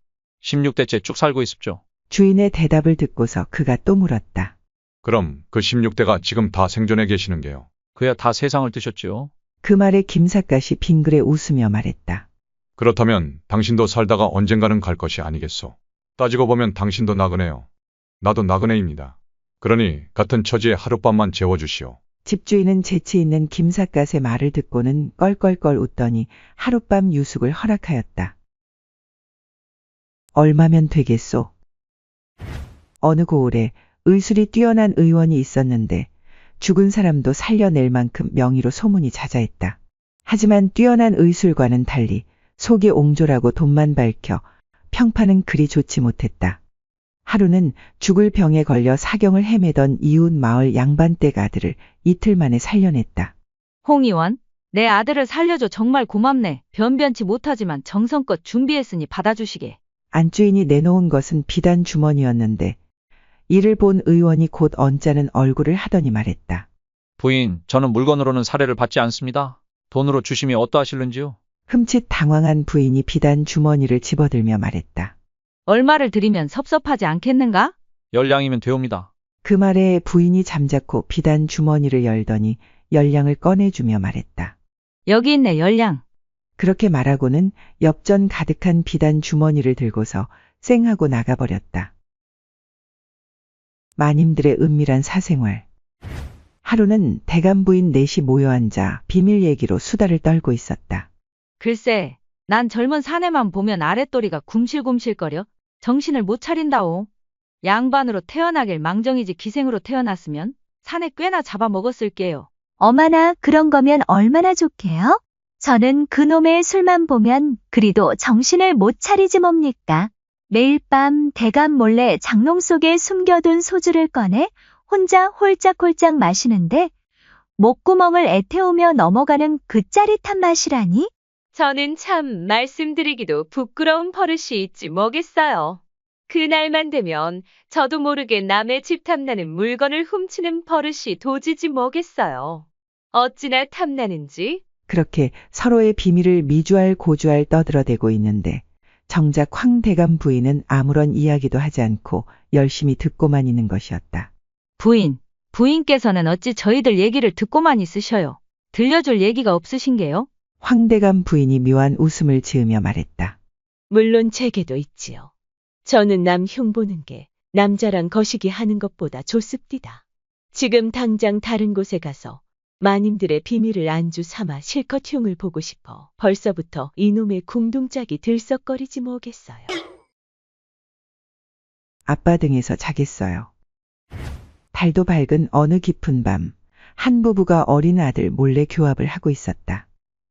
16대째 쭉 살고 있습죠. 주인의 대답을 듣고서 그가 또 물었다. 그럼 그 16대가 지금 다 생존해 계시는 게요? 그야 다 세상을 뜨셨지요. 그 말에 김삿갓이 빙그레 웃으며 말했다. 그렇다면 당신도 살다가 언젠가는 갈 것이 아니겠소? 따지고 보면 당신도 나그네요. 나도 나그네입니다. 그러니 같은 처지에 하룻밤만 재워주시오. 집주인은 재치 있는 김삿갓의 말을 듣고는 껄껄껄 웃더니 하룻밤 유숙을 허락하였다. 얼마면 되겠소? 어느 고을에 의술이 뛰어난 의원이 있었는데 죽은 사람도 살려낼 만큼 명의로 소문이 자자했다. 하지만 뛰어난 의술과는 달리 속이 옹졸하고 돈만 밝혀 평판은 그리 좋지 못했다. 하루는 죽을 병에 걸려 사경을 헤매던 이웃 마을 양반댁 아들을 이틀 만에 살려냈다. 홍 의원, 내 아들을 살려줘. 정말 고맙네. 변변치 못하지만 정성껏 준비했으니 받아주시게. 안주인이 내놓은 것은 비단 주머니였는데 이를 본 의원이 곧 언짢은 얼굴을 하더니 말했다. 부인, 저는 물건으로는 사례를 받지 않습니다. 돈으로 주심이 어떠하실는지요? 흠칫 당황한 부인이 비단 주머니를 집어들며 말했다. 얼마를 드리면 섭섭하지 않겠는가? 10량이면 되옵니다. 그 말에 부인이 잠자코 비단 주머니를 열더니 10량을 꺼내주며 말했다. 여기 있네, 10량. 그렇게 말하고는 엽전 가득한 비단 주머니를 들고서 쌩하고 나가버렸다. 마님들의 은밀한 사생활. 하루는 대감부인 넷이 모여 앉아 비밀 얘기로 수다를 떨고 있었다. 글쎄, 난 젊은 사내만 보면 아랫도리가 굼실굼실거려 정신을 못 차린다오. 양반으로 태어나길 망정이지 기생으로 태어났으면 사내 꽤나 잡아먹었을게요. 어마나 그런 거면 얼마나 좋게요? 저는 그놈의 술만 보면 그리도 정신을 못 차리지 뭡니까? 매일 밤 대감 몰래 장롱 속에 숨겨둔 소주를 꺼내 혼자 홀짝홀짝 마시는데 목구멍을 애태우며 넘어가는 그 짜릿한 맛이라니? 저는 참 말씀드리기도 부끄러운 버릇이 있지 뭐겠어요. 그날만 되면 저도 모르게 남의 집 탐나는 물건을 훔치는 버릇이 도지지 뭐겠어요. 어찌나 탐나는지. 그렇게 서로의 비밀을 미주알 고주알 떠들어대고 있는데 정작 황대감 부인은 아무런 이야기도 하지 않고 열심히 듣고만 있는 것이었다. 부인께서는 어찌 저희들 얘기를 듣고만 있으셔요? 들려줄 얘기가 없으신게요? 황대감 부인이 묘한 웃음을 지으며 말했다. 물론 제게도 있지요. 저는 남 흉보는 게 남자랑 거시기 하는 것보다 좋습디다. 지금 당장 다른 곳에 가서 마님들의 비밀을 안주 삼아 실컷 흉을 보고 싶어 벌써부터 이놈의 궁둥짝이 들썩거리지 뭐겠어요. 아빠 등에서 자겠어요. 달도 밝은 어느 깊은 밤, 한 부부가 어린 아들 몰래 교합을 하고 있었다.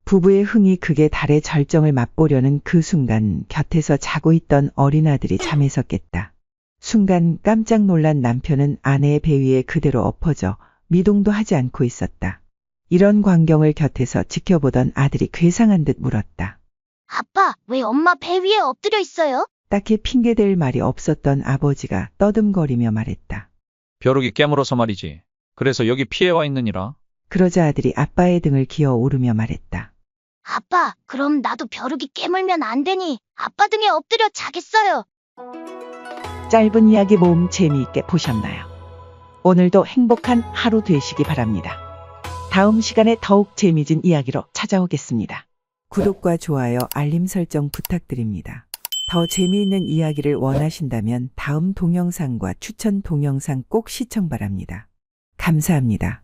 부부의 흥이 극에 달해 절정을 맛보려는 그 순간 곁에서 자고 있던 어린 아들이 잠에서 깼다. 순간 깜짝 놀란 남편은 아내의 배 위에 그대로 엎어져 미동도 하지 않고 있었다. 이런 광경을 곁에서 지켜보던 아들이 괴상한 듯 물었다. 아빠, 왜 엄마 배 위에 엎드려 있어요? 딱히 핑계댈 말이 없었던 아버지가 떠듬거리며 말했다. 벼룩이 깨물어서 말이지. 그래서 여기 피해와 있느니라. 그러자 아들이 아빠의 등을 기어 오르며 말했다. 아빠, 그럼 나도 벼룩이 깨물면 안 되니 아빠 등에 엎드려 자겠어요. 짧은 이야기 모음 재미있게 보셨나요? 오늘도 행복한 하루 되시기 바랍니다. 다음 시간에 더욱 재미진 이야기로 찾아오겠습니다. 구독과 좋아요, 알림 설정 부탁드립니다. 더 재미있는 이야기를 원하신다면 다음 동영상과 추천 동영상 꼭 시청 바랍니다. 감사합니다.